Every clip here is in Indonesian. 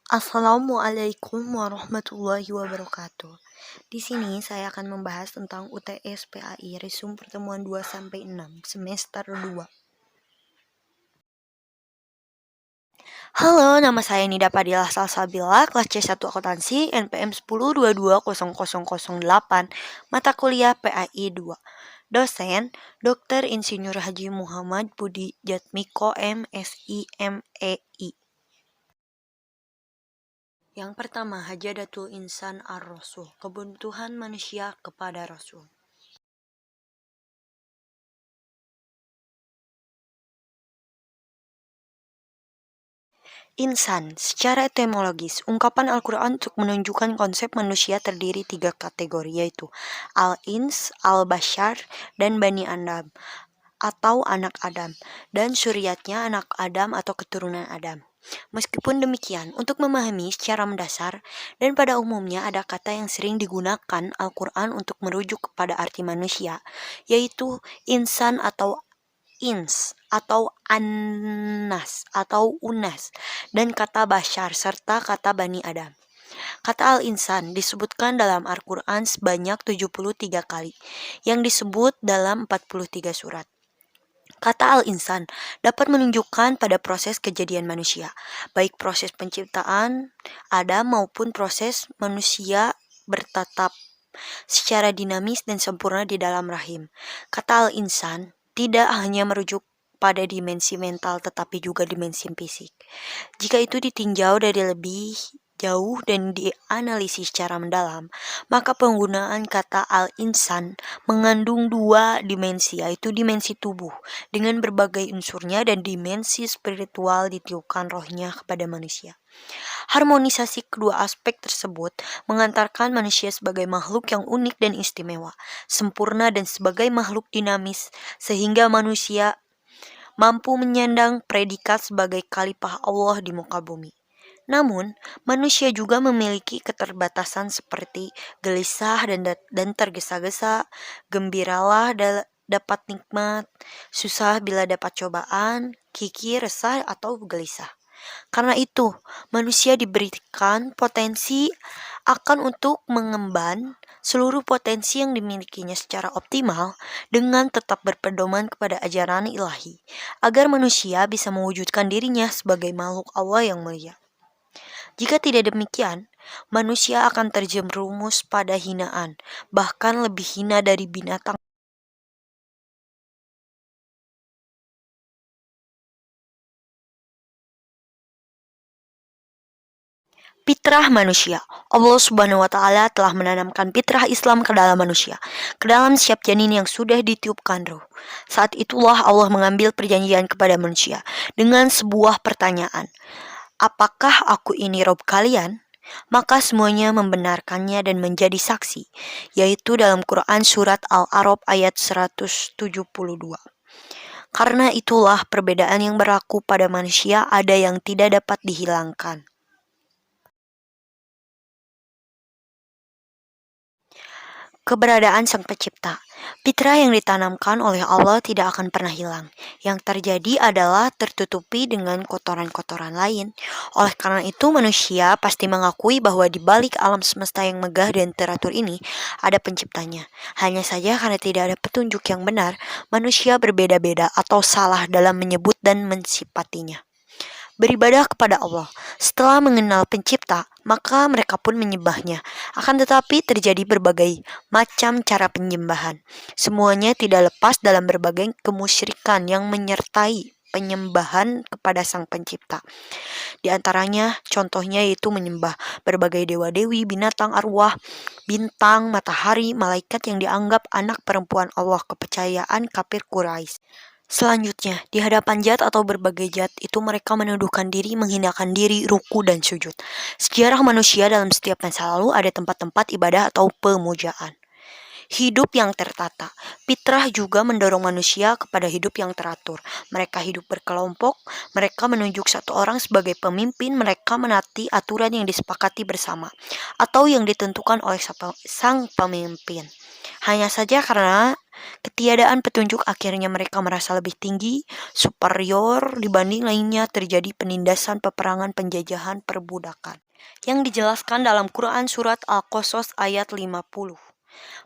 Assalamualaikum warahmatullahi wabarakatuh. Di sini saya akan membahas tentang UTS PAI Resume pertemuan 2-6 semester 2. Halo, nama saya Nida Padilah Salsabila, kelas C1 Akuntansi, NPM 10220008, mata kuliah PAI 2. Dosen, Dr. Insinyur Haji Muhammad Budi Jatmiko MSI MEI. Yang pertama, Hajadatul Insan ar-Rasul, kebutuhan manusia kepada Rasul. Insan, secara etimologis, ungkapan Al-Quran untuk menunjukkan konsep manusia terdiri 3 kategori, yaitu Al-Ins, Al-Bashar, dan Bani Adam, atau anak Adam, dan syuriatnya anak Adam atau keturunan Adam. Meskipun demikian, untuk memahami secara mendasar dan pada umumnya ada kata yang sering digunakan Al-Quran untuk merujuk kepada arti manusia, yaitu insan atau ins atau annas atau unas, dan kata bashar serta kata bani Adam. Kata al-insan disebutkan dalam Al-Quran sebanyak 73 kali, yang disebut dalam 43 surat. Kata al-insan dapat menunjukkan pada proses kejadian manusia, baik proses penciptaan Adam maupun proses manusia bertatap secara dinamis dan sempurna di dalam rahim. Kata al-insan tidak hanya merujuk pada dimensi mental tetapi juga dimensi fisik. Jika itu ditinjau dari lebih jauh dan dianalisis secara mendalam, maka penggunaan kata al-insan mengandung 2 dimensi, yaitu dimensi tubuh dengan berbagai unsurnya dan dimensi spiritual ditiupkan rohnya kepada manusia. Harmonisasi kedua aspek tersebut mengantarkan manusia sebagai makhluk yang unik dan istimewa, sempurna dan sebagai makhluk dinamis, sehingga manusia mampu menyandang predikat sebagai khalifah Allah di muka bumi. Namun, manusia juga memiliki keterbatasan seperti gelisah dan tergesa-gesa, gembiralah dapat nikmat, susah bila dapat cobaan, kikir, resah, atau gelisah. Karena itu, manusia diberikan potensi akan untuk mengemban seluruh potensi yang dimilikinya secara optimal dengan tetap berpedoman kepada ajaran ilahi, agar manusia bisa mewujudkan dirinya sebagai makhluk Allah yang mulia. Jika tidak demikian, manusia akan terjerumus pada hinaan, bahkan lebih hina dari binatang. Fitrah manusia. Allah Subhanahu wa Ta'ala telah menanamkan fitrah Islam ke dalam manusia, ke dalam setiap janin yang sudah ditiupkan ruh. Saat itulah Allah mengambil perjanjian kepada manusia dengan sebuah pertanyaan, apakah aku ini Rob kalian? Maka semuanya membenarkannya dan menjadi saksi, yaitu dalam Quran Surat Al-A'raf ayat 172. Karena itulah perbedaan yang berlaku pada manusia ada yang tidak dapat dihilangkan. Keberadaan Sang Pencipta. Fitrah yang ditanamkan oleh Allah tidak akan pernah hilang. Yang terjadi adalah tertutupi dengan kotoran-kotoran lain. Oleh karena itu, manusia pasti mengakui bahwa di balik alam semesta yang megah dan teratur ini ada penciptanya. Hanya saja karena tidak ada petunjuk yang benar, manusia berbeda-beda atau salah dalam menyebut dan mensifatinya. Beribadah kepada Allah. Setelah mengenal pencipta, maka mereka pun menyembahnya. Akan tetapi terjadi berbagai macam cara penyembahan. Semuanya tidak lepas dalam berbagai kemusyrikan yang menyertai penyembahan kepada Sang Pencipta. Di antaranya contohnya yaitu menyembah berbagai dewa-dewi, binatang, arwah, bintang, matahari, malaikat yang dianggap anak perempuan Allah, kepercayaan kafir Quraisy. Selanjutnya, di hadapan zat atau berbagai zat itu mereka menuduhkan diri, menghinakan diri, ruku dan sujud. Sejarah manusia dalam setiap masa lalu ada tempat-tempat ibadah atau pemujaan. Hidup yang tertata. Fitrah juga mendorong manusia kepada hidup yang teratur. Mereka hidup berkelompok, mereka menunjuk satu orang sebagai pemimpin, mereka menaati aturan yang disepakati bersama atau yang ditentukan oleh sang pemimpin. Hanya saja karena Ketiadaan petunjuk akhirnya mereka merasa lebih tinggi, superior dibanding lainnya, terjadi penindasan, peperangan, penjajahan, perbudakan. Yang dijelaskan dalam Quran Surat Al-Qasas ayat 50.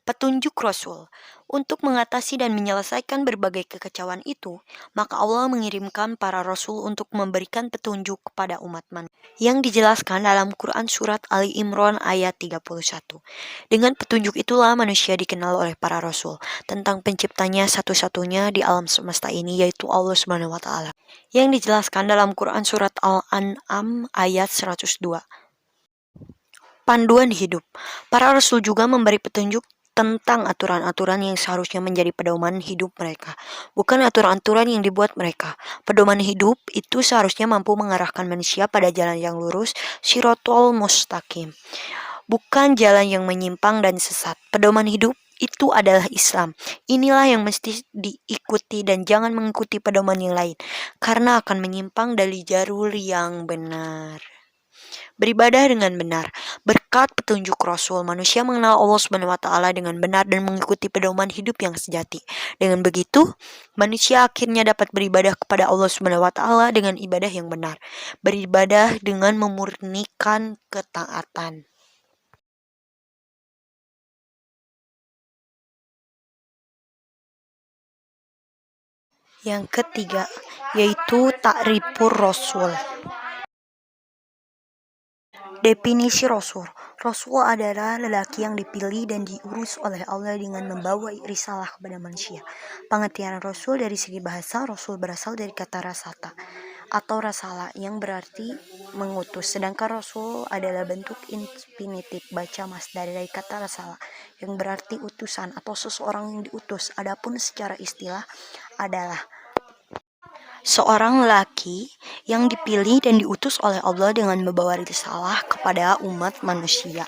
Petunjuk Rasul. Untuk mengatasi dan menyelesaikan berbagai kekacauan itu, maka Allah mengirimkan para Rasul untuk memberikan petunjuk kepada umat manusia. Yang dijelaskan dalam Quran Surat Ali Imran ayat 31. Dengan petunjuk itulah manusia dikenal oleh para Rasul tentang penciptanya satu-satunya di alam semesta ini, yaitu Allah Subhanahu wa Ta'ala. Yang dijelaskan dalam Quran Surat Al-An'am ayat 102. Panduan hidup. Para Rasul juga memberi petunjuk tentang aturan-aturan yang seharusnya menjadi pedoman hidup mereka, bukan aturan-aturan yang dibuat mereka. Pedoman hidup itu seharusnya mampu mengarahkan manusia pada jalan yang lurus, Shirathul Mustaqim, bukan jalan yang menyimpang dan sesat. Pedoman hidup itu adalah Islam. Inilah yang mesti diikuti dan jangan mengikuti pedoman yang lain, karena akan menyimpang dari jalur yang benar. Beribadah dengan benar. Berkat petunjuk Rasul, manusia mengenal Allah Subhanahu wa Ta'ala dengan benar dan mengikuti pedoman hidup yang sejati. Dengan begitu, manusia akhirnya dapat beribadah kepada Allah Subhanahu wa Ta'ala dengan ibadah yang benar. Beribadah dengan memurnikan ketaatan. Yang ketiga, yaitu Ta'rifur Rasul. Definisi Rasul. Rasul adalah lelaki yang dipilih dan diurus oleh Allah dengan membawa risalah kepada manusia. Pengertian Rasul dari segi bahasa, Rasul berasal dari kata rasata atau rasala yang berarti mengutus. Sedangkan Rasul adalah bentuk infinitif baca masdar dari kata rasala yang berarti utusan atau seseorang yang diutus. Adapun secara istilah adalah seorang lelaki yang dipilih dan diutus oleh Allah dengan membawa risalah kepada umat manusia.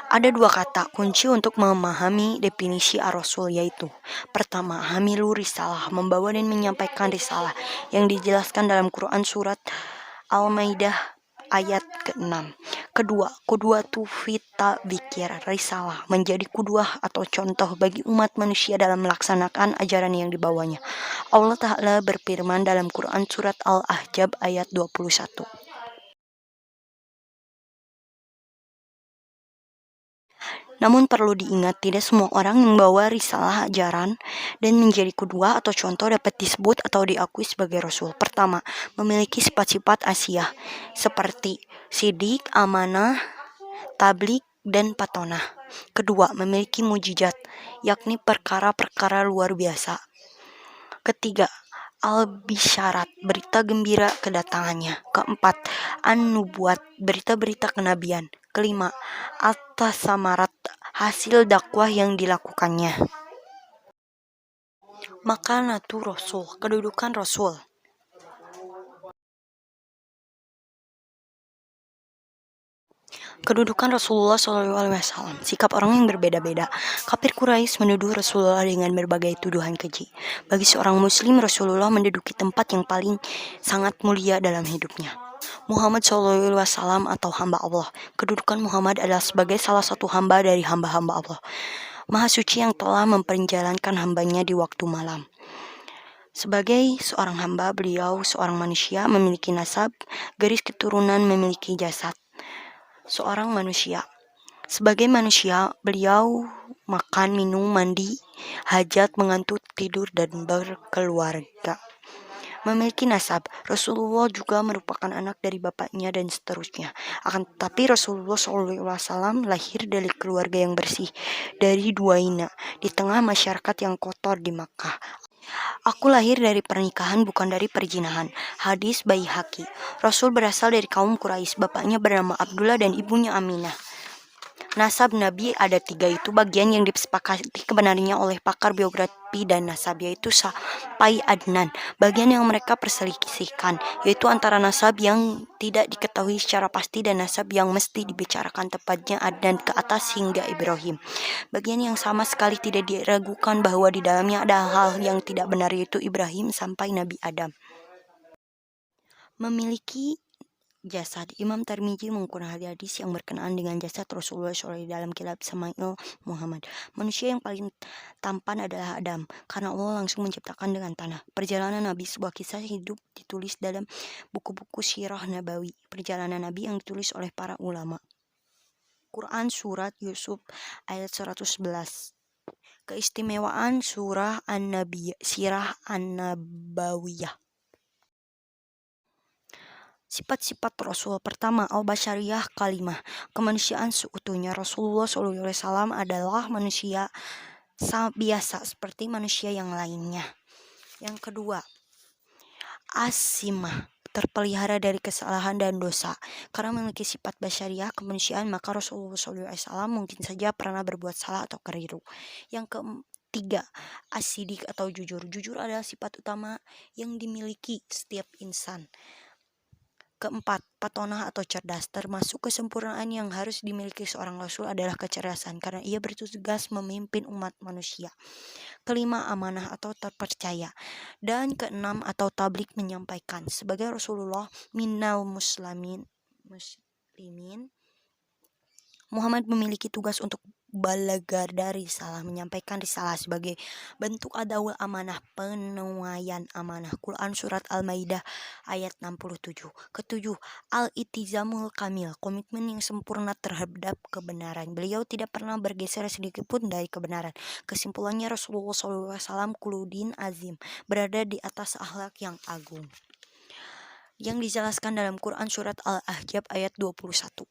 Ada dua kata kunci untuk memahami definisi ar-rasul, yaitu pertama, hamilu risalah, membawa dan menyampaikan risalah, yang dijelaskan dalam Quran Surat Al-Maidah ayat ke-6. Kedua, qudwatu fita bikir, risalah, menjadi qudwah atau contoh bagi umat manusia dalam melaksanakan ajaran yang dibawanya. Allah Ta'ala berfirman dalam Quran Surat Al-Ahzab ayat 21. Namun perlu diingat, tidak semua orang yang membawa risalah ajaran dan menjadi qudwah atau contoh dapat disebut atau diakui sebagai Rasul. Pertama, memiliki sifat-sifat asiyah seperti sidik, amanah, tablik, dan patonah. Kedua, memiliki mujizat, yakni perkara-perkara luar biasa. Ketiga, al-bisyarat, berita gembira kedatangannya. Keempat, an-nubuat, berita-berita kenabian. Kelima, at-tasamarat, hasil dakwah yang dilakukannya. Makanatu Rasul, kedudukan Rasul. Kedudukan Rasulullah SAW, sikap orang yang berbeda-beda. Kafir Quraisy menuduh Rasulullah dengan berbagai tuduhan keji. Bagi seorang muslim, Rasulullah menduduki tempat yang paling sangat mulia dalam hidupnya. Muhammad SAW atau hamba Allah. Kedudukan Muhammad adalah sebagai salah satu hamba dari hamba-hamba Allah, Maha Suci yang telah memperjalankan hambanya di waktu malam. Sebagai seorang hamba, beliau seorang manusia, memiliki nasab, garis keturunan, memiliki jasad seorang manusia. Sebagai manusia, beliau makan, minum, mandi, hajat, mengantuk, tidur, dan berkeluarga. Memiliki nasab, Rasulullah juga merupakan anak dari bapaknya dan seterusnya. Akan tetapi Rasulullah SAW lahir dari keluarga yang bersih, dari Duaina, di tengah masyarakat yang kotor di Makkah. Aku lahir dari pernikahan, bukan dari perzinahan. Hadis Baihaqi. Rasul berasal dari kaum Quraisy. Bapaknya bernama Abdullah dan ibunya Aminah. Nasab Nabi ada 3, itu bagian yang disepakati kebenarannya oleh pakar biografi dan nasab, yaitu sampai Adnan. Bagian yang mereka perselisihkan, yaitu antara nasab yang tidak diketahui secara pasti dan nasab yang mesti dibicarakan tepatnya Adnan ke atas hingga Ibrahim. Bagian yang sama sekali tidak diragukan bahwa di dalamnya ada hal yang tidak benar, yaitu Ibrahim sampai Nabi Adam. Memiliki jasad. Imam Tirmidzi mengukir hadis yang berkenaan dengan jasad Rasulullah SAW dalam kitab Samail Muhammad. Manusia yang paling tampan adalah Adam, karena Allah langsung menciptakan dengan tanah. Perjalanan Nabi, sebuah kisah hidup ditulis dalam buku-buku Sirah Nabawi. Perjalanan Nabi yang ditulis oleh para ulama. Quran Surat Yusuf ayat 111. Keistimewaan Surah Sirah An-Nabawiyah. Sifat-sifat Rasul. Pertama, al-basyariyah kalimah, kemanusiaan seutuhnya. Rasulullah SAW adalah manusia biasa seperti manusia yang lainnya. Yang kedua, asimah, terpelihara dari kesalahan dan dosa. Karena memiliki sifat basyariyah kemanusiaan, maka Rasulullah SAW mungkin saja pernah berbuat salah atau keliru. Yang ketiga, asidik atau jujur. Jujur adalah sifat utama yang dimiliki setiap insan. Keempat, patonah atau cerdas. Termasuk kesempurnaan yang harus dimiliki seorang Rasul adalah kecerdasan, karena ia bertugas memimpin umat manusia. Kelima, amanah atau terpercaya. Dan keenam, atau tablik, menyampaikan. Sebagai Rasulullah minal muslimin, Muhammad memiliki tugas untuk balagar dari risalah, menyampaikan risalah sebagai bentuk adaul amanah, penuaian amanah. Quran Surat Al-Maidah ayat 67. Ketujuh, al-itizamul kamil, komitmen yang sempurna terhadap kebenaran. Beliau tidak pernah bergeser sedikit pun dari kebenaran. Kesimpulannya, Rasulullah SAW kuludin azim, berada di atas akhlak yang agung, yang dijelaskan dalam Quran Surat Al-Ahzab ayat 21.